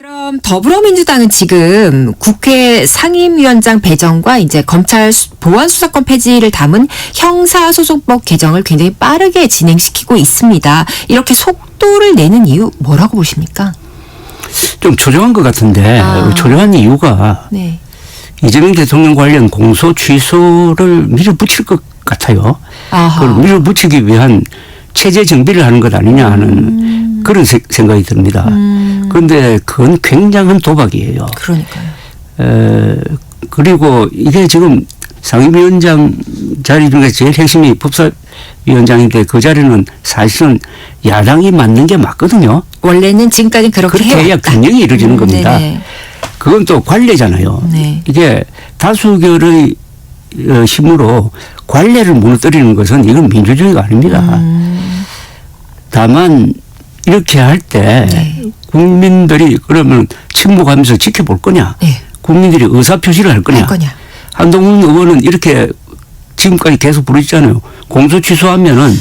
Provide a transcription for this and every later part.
그럼 더불어민주당은 지금 국회 상임위원장 배정과 이제 검찰 보안수사권 폐지를 담은 형사소송법 개정을 굉장히 빠르게 진행시키고 있습니다. 이렇게 속도를 내는 이유 뭐라고 보십니까? 좀 초조한 것 같은데 초조한 이유가 네. 이재명 대통령 관련 공소 취소를 밀어붙일 것 같아요. 그걸 밀어붙이기 위한 체제 정비를 하는 것 아니냐 하는 그런 생각이 듭니다. 그런데 그건 굉장한 도박이에요. 그러니까요. 그리고 이게 지금 상임위원장 자리 중에 제일 핵심이 법사위원장인데 그 자리는 사실은 야당이 맡는 게 맞거든요. 원래는 지금까지 그렇게 해야 균형이 이루어지는 겁니다. 네네. 그건 또 관례잖아요. 네. 이게 다수결의 힘으로 관례를 무너뜨리는 것은 이건 민주주의가 아닙니다. 다만 이렇게 할 때 네. 국민들이 그러면 침묵하면서 지켜볼 거냐. 네. 국민들이 의사표시를 할 거냐. 한동훈 의원은 이렇게 지금까지 계속 부르짖잖아요. 공소 취소하면은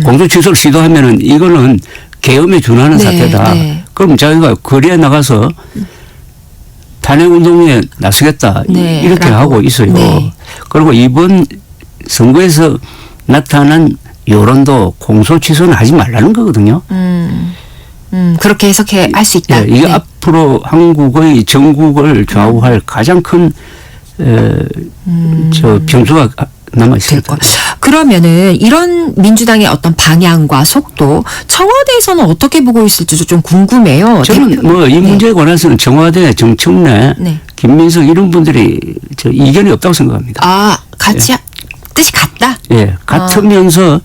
공소 취소를 시도하면은 이거는 계엄에 준하는 네, 사태다. 네. 그럼 자기가 거리에 나가서 탄핵운동에 나서겠다. 네, 이렇게 하고 있어요. 네. 그리고 이번 선거에서 나타난 여론도 공소 취소는 하지 말라는 거거든요. 그렇게 해석해 할 수 있다. 예, 이게 네. 앞으로 한국의 전국을 좌우할 가장 큰 변수가 남아 있습니다. 그러면은 이런 민주당의 어떤 방향과 속도 청와대에서는 어떻게 보고 있을지 좀 궁금해요. 저는 뭐 이 문제에 관해서는 청와대, 정청래, 네. 김민석 이런 분들이 이견이 없다고 생각합니다. 같이 뜻이 같다. 예, 같으면서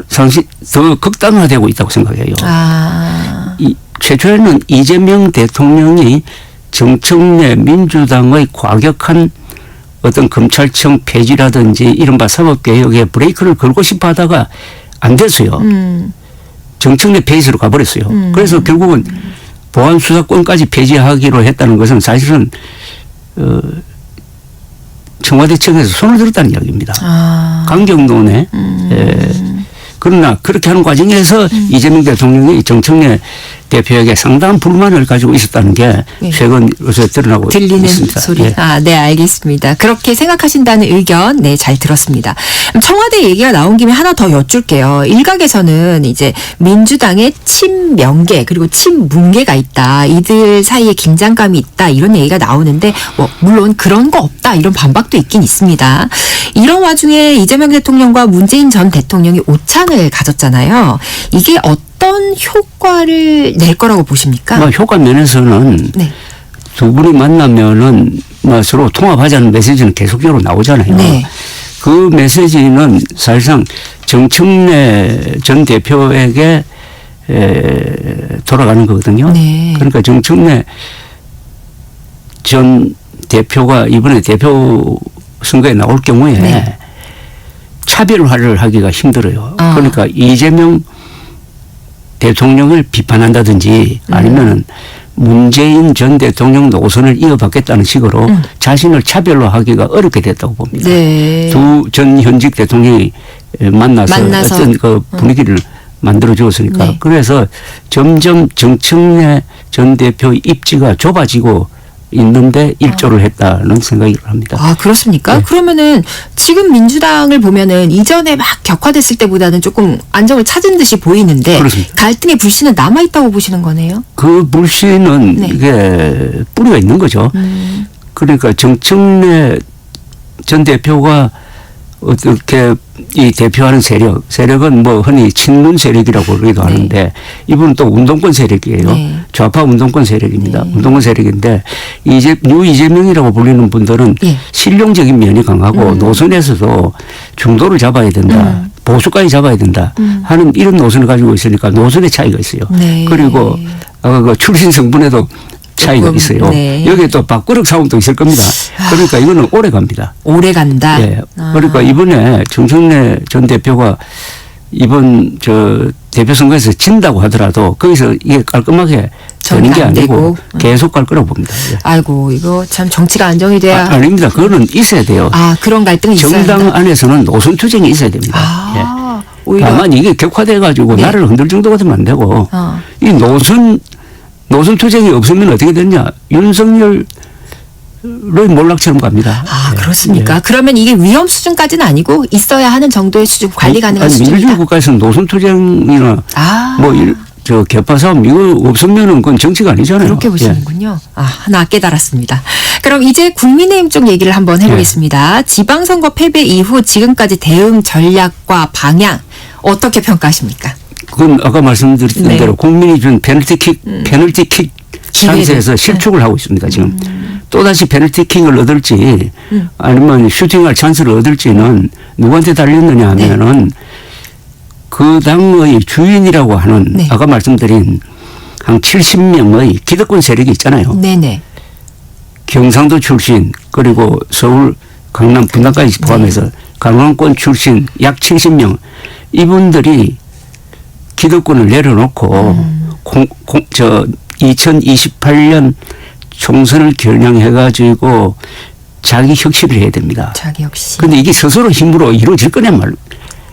상시 더 극단화되고 있다고 생각해요. 최초에는 이재명 대통령이 정청래 민주당의 과격한 어떤 검찰청 폐지라든지 이른바 사법개혁에 브레이크를 걸고 싶어 하다가 안 됐어요. 정청래 폐지로 가버렸어요. 그래서 결국은 보안수사권까지 폐지하기로 했다는 것은 사실은 청와대 측에서 손을 들었다는 이야기입니다. 강경론에. 그러나 그렇게 하는 과정에서 이재명 대통령이 정청래 대표에게 상당한 불만을 가지고 있었다는 게 최근 요새 드러나고 들리는 있습니다. 소리. 예. 네, 알겠습니다. 그렇게 생각하신다는 의견, 네, 잘 들었습니다. 청와대 얘기가 나온 김에 하나 더 여쭐게요. 일각에서는 이제 민주당의 친명계 그리고 친문계가 있다. 이들 사이에 긴장감이 있다. 이런 얘기가 나오는데 물론 그런 거 없다. 이런 반박도 있긴 있습니다. 이런 와중에 이재명 대통령과 문재인 전 대통령이 오찬을 가졌잖아요. 이게 어떤 효과를 낼 거라고 보십니까? 효과 면에서는 네. 두 분이 만나면은 서로 통합하자는 메시지는 계속적으로 나오잖아요. 네. 그 메시지는 사실상 정청래 전 대표에게 돌아가는 거거든요. 네. 그러니까 정청래 전 대표가 이번에 대표 선거에 나올 경우에 네. 차별화를 하기가 힘들어요. 그러니까 이재명 대통령을 비판한다든지 아니면은 문재인 전 대통령 노선을 이어받겠다는 식으로 자신을 차별화하기가 어렵게 됐다고 봅니다. 네. 두 전 현직 대통령이 만나서 어떤 그 분위기를 만들어 주었으니까. 네. 그래서 점점 정청래 전 대표의 입지가 좁아지고 있는데 일조를 했다는 생각이 합니다. 그렇습니까? 네. 그러면은 지금 민주당을 보면은 이전에 막 격화됐을 때보다는 조금 안정을 찾은 듯이 보이는데 그렇습니다. 갈등의 불씨는 남아있다고 보시는 거네요? 그 불씨는 네. 이게 뿌리가 있는 거죠. 그러니까 정청래 전 대표가 어떻게 이 대표하는 세력은 뭐 흔히 친문 세력이라고 그러기도 하는데 이분은 또 운동권 세력이에요. 네. 좌파 운동권 세력입니다. 네. 운동권 세력인데 뉴 이재명이라고 불리는 분들은 예. 실용적인 면이 강하고 노선에서도 중도를 잡아야 된다. 보수까지 잡아야 된다 하는 이런 노선을 가지고 있으니까 노선의 차이가 있어요. 네. 그리고 그 출신 성분에도 차이가 있어요. 네. 여기에 또 밥그릇 싸움도 있을 겁니다. 그러니까 이거는 오래 갑니다. 오래 간다. 예. 그러니까 이번에 정청래 전 대표가 이번 대표 선거에서 진다고 하더라도 거기서 이게 깔끔하게 되는 게 아니고 계속 갈 거라고 봅니다. 예. 아이고, 이거 참 정치가 안정이 돼야. 아닙니다. 그거는 있어야 돼요. 그런 갈등이 있어야 정당 한다. 안에서는 노선 투쟁이 있어야 됩니다. 오히려. 다만 이게 격화돼 가지고 네. 나를 흔들 정도가 되면 안 되고 이 노선 노선 투쟁이 없으면 어떻게 됐냐? 윤석열의 몰락처럼 갑니다. 아, 그렇습니까? 그러면 이게 위험 수준까지는 아니고 있어야 하는 정도의 수준, 관리 가능한 수준이다. 민주주의 국가에서는 노선 투쟁이나 저 개파 싸움 이거 없으면은 그건 정치가 아니잖아요. 그렇게 보시는군요. 하나 깨달았습니다. 그럼 이제 국민의힘 쪽 얘기를 한번 해보겠습니다. 지방선거 패배 이후 지금까지 대응 전략과 방향 어떻게 평가하십니까? 그건 아까 말씀드린 대로 국민이 준 페널티킥 찬스에서 실축을 하고 있습니다. 지금 또다시 페널티킥을 얻을지 아니면 슈팅할 찬스를 얻을지는 누구한테 달렸느냐 하면은 그 당의 주인이라고 하는 아까 말씀드린 한 70명의 기득권 세력이 있잖아요. 네네. 경상도 출신 그리고 서울 강남 분당까지 포함해서 강남권 출신 약 70명 이분들이 기득권을 내려놓고 2028년 총선을 겨냥해가지고 자기 혁신을 해야 됩니다. 자기 혁신. 그런데 이게 스스로 힘으로 이루어질 거냐 말로.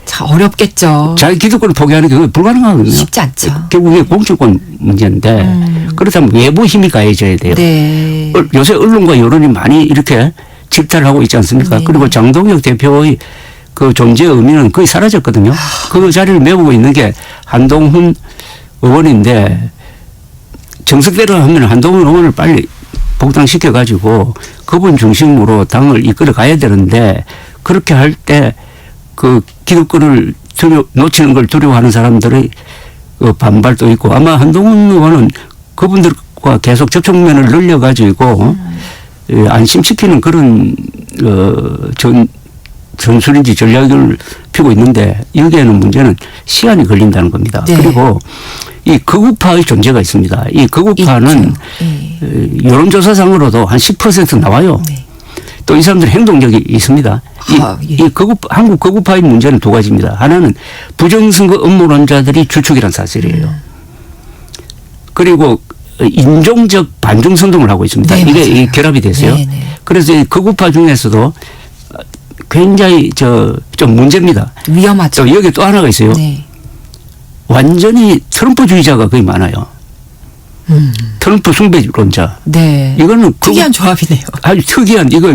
자, 어렵겠죠. 자기 기득권을 포기하는 게 불가능하거든요. 쉽지 않죠. 결국 이게 공천권 문제인데 그렇다면 외부 힘이 가해져야 돼요. 네. 요새 언론과 여론이 많이 이렇게 질타를 하고 있지 않습니까? 네. 그리고 장동혁 대표의 그 존재의 의미는 거의 사라졌거든요. 그 자리를 메우고 있는 게 한동훈 의원인데 정석대로 하면 한동훈 의원을 빨리 복당시켜가지고 그분 중심으로 당을 이끌어 가야 되는데 그렇게 할 때 그 기득권을 놓치는 걸 두려워하는 사람들의 반발도 있고 아마 한동훈 의원은 그분들과 계속 접촉면을 늘려가지고 안심시키는 그런 전술인지 전략을 펴고 있는데 여기에는 문제는 시간이 걸린다는 겁니다. 네. 그리고 이 극우파의 존재가 있습니다. 이 극우파는 여론조사상으로도 한 10% 나와요. 네. 또 이 사람들은 행동력이 있습니다. 한국 극우파의 문제는 두 가지입니다. 하나는 부정선거 음모론자들이 주축이라는 사실이에요. 그리고 인종적 반중선동을 하고 있습니다. 네, 이게 결합이 됐어요. 네, 네. 그래서 이 극우파 중에서도 굉장히 좀 문제입니다. 위험하죠. 여기 또 하나가 있어요. 네. 완전히 트럼프주의자가 거의 많아요. 트럼프 숭배론자. 네. 이거는 특이한 조합이네요. 아주 특이한 이거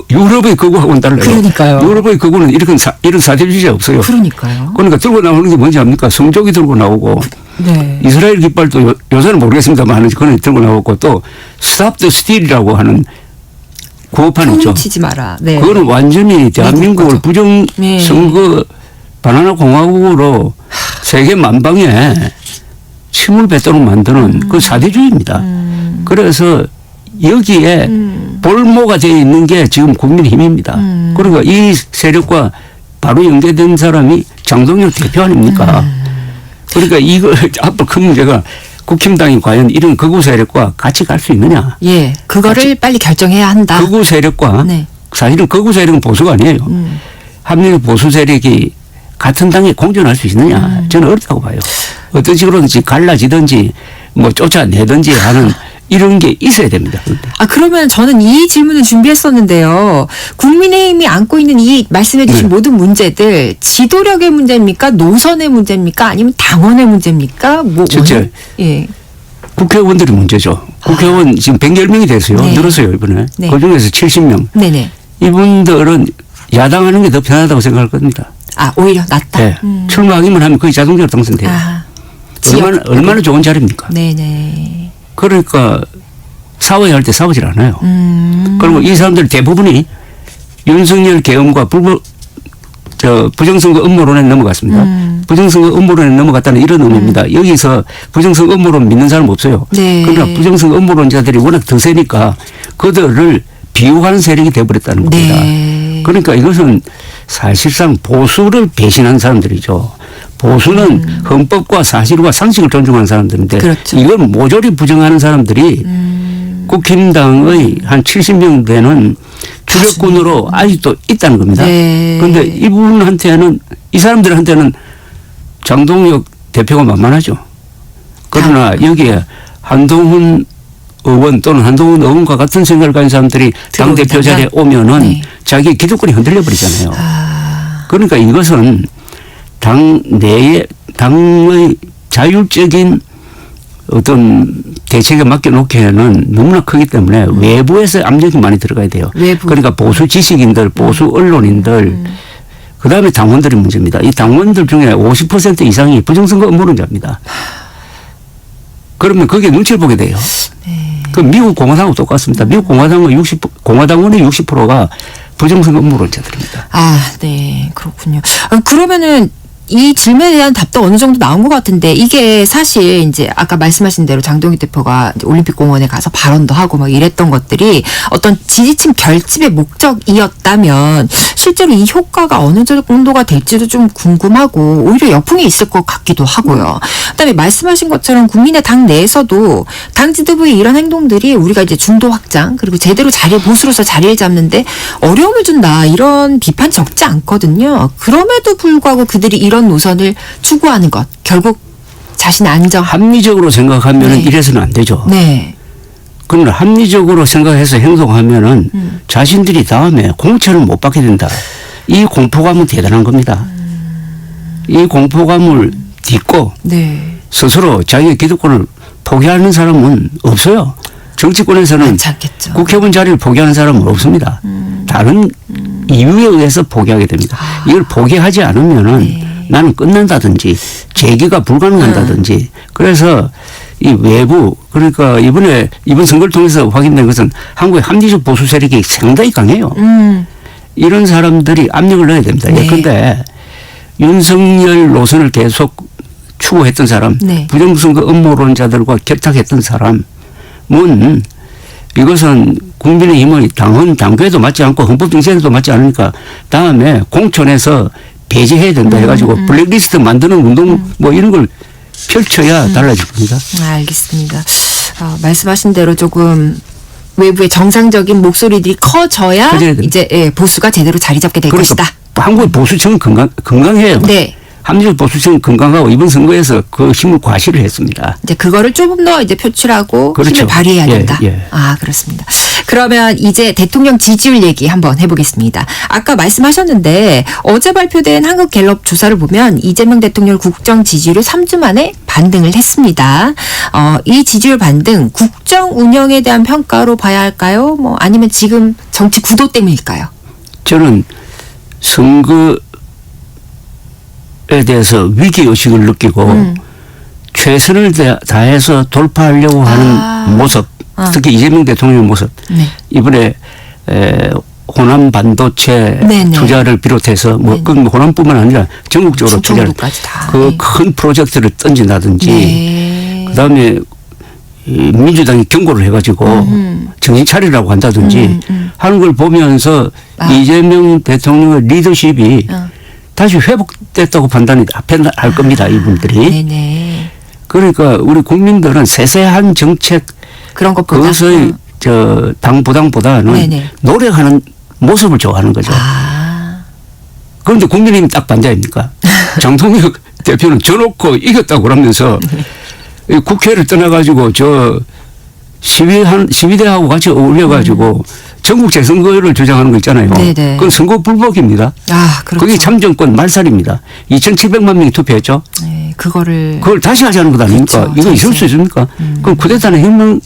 유럽의 극우하고는 달라요. 그러니까요. 유럽의 극우는 이런 사대주의자 없어요. 그러니까요. 그러니까 들고 나오는 게 뭔지 압니까? 성적이 들고 나오고. 네. 이스라엘 깃발도 요새는 모르겠습니다만 그건 들고 나오고 또 Stop the Steal이라고 하는 구호판 있죠. 치지 마라. 네. 그거는 완전히 대한민국을 부정선거 바나나 공화국으로 세계 만방에 침을 뱉도록 만드는 그 사대주의입니다. 그래서 여기에 볼모가 되어 있는 게 지금 국민의힘입니다. 그러니까 이 세력과 바로 연계된 사람이 장동혁 대표 아닙니까? 그러니까 이거 앞으로 큰 문제가 국힘당이 과연 이런 극우 세력과 같이 갈 수 있느냐? 예, 그거를 빨리 결정해야 한다. 극우 세력과 사실은 극우 세력은 보수가 아니에요. 한민족 보수 세력이 같은 당에 공존할 수 있느냐? 저는 어렵다고 봐요. 어떤 식으로든지 갈라지든지 뭐 쫓아내든지 하는 이런 게 있어야 됩니다. 그러면 저는 이 질문을 준비했었는데요. 국민의힘이 안고 있는 이 말씀해 주신 모든 문제들 지도력의 문제입니까? 노선의 문제입니까? 아니면 당원의 문제입니까? 실제 국회의원들이 문제죠. 국회의원 지금 110명이 됐어요. 네. 늘었어요 이번에. 네. 그중에서 70명. 네네. 이분들은 야당하는 게 더 편하다고 생각할 겁니다. 오히려 낫다. 네. 출마하기만 하면 거의 자동적으로 당선돼요. 얼마나 좋은 자리입니까? 네네. 그러니까 싸워야 할 때 싸우질 않아요. 그리고 이 사람들 대부분이 윤석열 계엄과 부정선거 음모론에 넘어갔습니다. 부정선거 음모론에 넘어갔다는 이런 의미입니다. 여기서 부정선거 음모론 믿는 사람 없어요. 네. 그러나 부정선거 음모론자들이 워낙 더 세니까 그들을 비호하는 세력이 되어버렸다는 겁니다. 네. 그러니까 이것은 사실상 보수를 배신한 사람들이죠. 보수는 헌법과 사실과 상식을 존중하는 사람들인데 그렇죠. 이걸 모조리 부정하는 사람들이 국힘당의 한 70명 되는 주력군으로 아직도 있다는 겁니다. 그런데 네. 이분한테는 이 사람들한테는 장동혁 대표가 만만하죠. 그러나 여기에 한동훈 의원 또는 한동훈 의원과 같은 생각을 가진 사람들이 당대표 자리에 오면은 네. 자기 기득권이 흔들려 버리잖아요. 그러니까 이것은 당 내에 당의 자율적인 어떤 대책에 맡겨놓기에는 너무나 크기 때문에 외부에서 압력이 많이 들어가야 돼요. 외부. 그러니까 보수 지식인들, 보수 언론인들, 그다음에 당원들의 문제입니다. 이 당원들 중에 50% 이상이 부정선거 음모론자입니다. 그러면 거기에 눈치를 보게 돼요. 네. 그 미국 공화당하고 똑같습니다. 미국 공화당은 공화당원의 60%가 부정선거 음모론자들입니다. 아, 네. 그렇군요. 그러면은 이 질문에 대한 답도 어느 정도 나온 것 같은데 이게 사실 이제 아까 말씀하신 대로 장동익 대표가 이제 올림픽공원에 가서 발언도 하고 막 이랬던 것들이 어떤 지지층 결집의 목적이었다면 실제로 이 효과가 어느 정도가 될지도 좀 궁금하고 오히려 역풍이 있을 것 같기도 하고요. 그다음에 말씀하신 것처럼 국민의 당 내에서도 당 지도부의 이런 행동들이 우리가 이제 중도 확장 그리고 제대로 보수로서 자리를 잡는데 어려움을 준다 이런 비판이 적지 않거든요. 그럼에도 불구하고 그들이 이런 노선을 추구하는 것 결국 자신 안정 합리적으로 생각하면 네. 이래서는 안 되죠. 네. 그러나 합리적으로 생각해서 행동하면은 자신들이 다음에 공천을 못 받게 된다. 이 공포감은 대단한 겁니다. 이 공포감을 딛고 네. 스스로 자기의 기득권을 포기하는 사람은 없어요. 정치권에서는 많지 않겠죠. 국회의원 자리를 포기하는 사람은 없습니다. 다른 이유에 의해서 포기하게 됩니다. 이걸 포기하지 않으면은 네. 나는 끝난다든지 재기가 불가능한다든지 그래서 이 외부 그러니까 이번 선거를 통해서 확인된 것은 한국의 합리적 보수 세력이 상당히 강해요. 이런 사람들이 압력을 넣어야 됩니다. 네. 예컨대 윤석열 노선을 계속 추구했던 사람, 네. 부정선거 음모론자들과 결탁했던 사람은 이것은 국민의힘의 당규에도 맞지 않고 헌법정신에도 맞지 않으니까 다음에 공천에서 배제해야 된다 해가지고 블랙리스트 만드는 운동 뭐 이런 걸 펼쳐야 달라질 겁니다. 알겠습니다. 말씀하신 대로 조금 외부의 정상적인 목소리들이 커져야 이제 예, 보수가 제대로 자리 잡게 될 그러니까 것이다. 한국의 보수층은 건강해요. 네. 합리적 보수층은 건강하고 이번 선거에서 그 힘을 과시를 했습니다. 이제 그거를 조금 더 이제 표출하고 그렇죠. 힘을 발휘해야 된다. 예. 아, 그렇습니다. 그러면 이제 대통령 지지율 얘기 한번 해보겠습니다. 아까 말씀하셨는데 어제 발표된 한국갤럽 조사를 보면 이재명 대통령 국정 지지율이 3주 만에 반등을 했습니다. 이 지지율 반등 국정 운영에 대한 평가로 봐야 할까요? 뭐 아니면 지금 정치 구도 때문일까요? 저는 선거에 대해서 위기의식을 느끼고 최선을 다해서 돌파하려고 하는 모습 특히 이재명 대통령의 모습 네. 이번에 호남 반도체 네네. 투자를 비롯해서 뭐 그건 호남뿐만 아니라 전국적으로 투자를 그 큰 프로젝트를 던진다든지 네. 그다음에 민주당이 경고를 해가지고 정신 차리라고 한다든지 하는 걸 보면서 이재명 대통령의 리더십이 다시 회복됐다고 판단할 겁니다. 이분들이. 네네. 그러니까 우리 국민들은 세세한 정책 그런 것보다 그것의 당보다는 네네. 노력하는 모습을 좋아하는 거죠. 그런데 국민의힘 딱 반대입니까? 장동혁 대표는 져놓고 이겼다고 그러면서 국회를 떠나가지고 시위대하고 같이 어울려가지고 전국 재선거를 주장하는 거 있잖아요. 네네. 그건 선거 불복입니다. 그렇죠. 그게 참정권 말살입니다. 2,700만 명이 투표했죠. 네, 그걸 다시 하자는 것 아닙니까? 그렇죠. 이거 있을 수 있습니까? 그럼 쿠데타는 혁명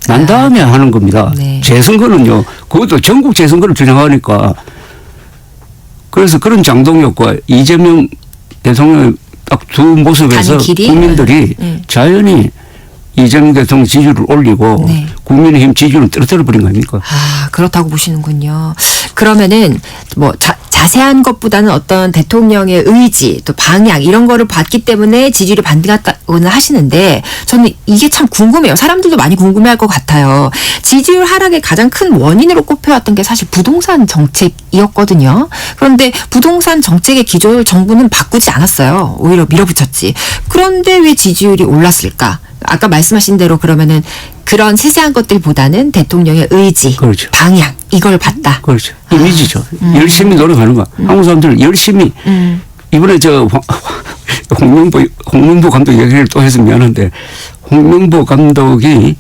난 다음에 하는 겁니다. 네. 재선거는요. 그것도 전국 재선거를 주장하니까 그래서 그런 장동혁과 이재명 대통령의 딱 두 모습에서 국민들이 자연히 이재명 대통령 지지율을 올리고 네. 국민의힘 지지율을 떨어뜨려 버린 거 아닙니까? 그렇다고 보시는군요. 그러면은 뭐 자세한 것보다는 어떤 대통령의 의지 또 방향 이런 거를 봤기 때문에 지지율이 반등했다고는 하시는데 저는 이게 참 궁금해요. 사람들도 많이 궁금해할 것 같아요. 지지율 하락의 가장 큰 원인으로 꼽혀왔던 게 사실 부동산 정책이었거든요. 그런데 부동산 정책의 기조를 정부는 바꾸지 않았어요. 오히려 밀어붙였지. 그런데 왜 지지율이 올랐을까? 아까 말씀하신 대로 그러면은 그런 세세한 것들보다는 대통령의 의지, 그렇죠. 방향 이걸 봤다. 그렇죠. 이미지죠. 열심히 노력하는 거. 한국 사람들은 열심히 이번에 홍명보 감독 얘기를 또 해서 미안한데 홍명보 감독이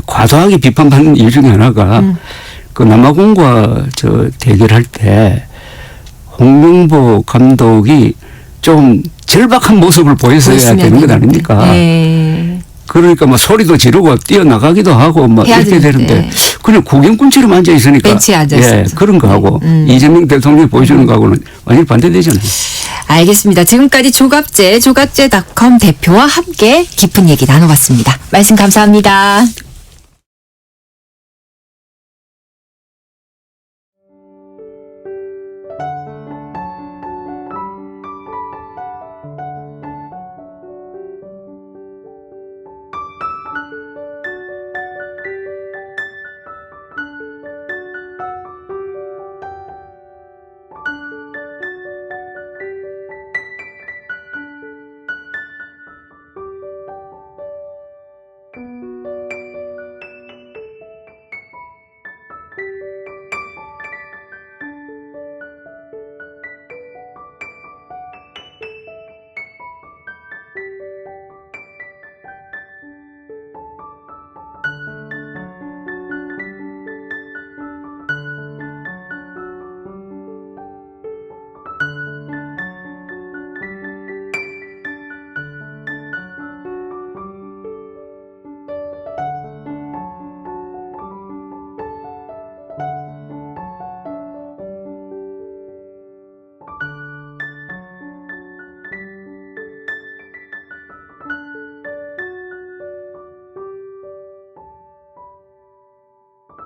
과도하게 비판받는 이유 중에 하나가 그 남아공과 대결할 때 홍명보 감독이 좀 절박한 모습을 보였어야 되는 것 아닙니까? 네. 그러니까 뭐 소리도 지르고 뛰어나가기도 하고 뭐 이렇게 되는데 그냥 구경꾼처럼 앉아 있으니까 벤치에 앉아 있어요. 그런 거하고 이재명 대통령이 보여주는 거하고는 완전히 반대되잖아요. 알겠습니다. 지금까지 조갑제닷컴 대표와 함께 깊은 얘기 나눠봤습니다. 말씀 감사합니다.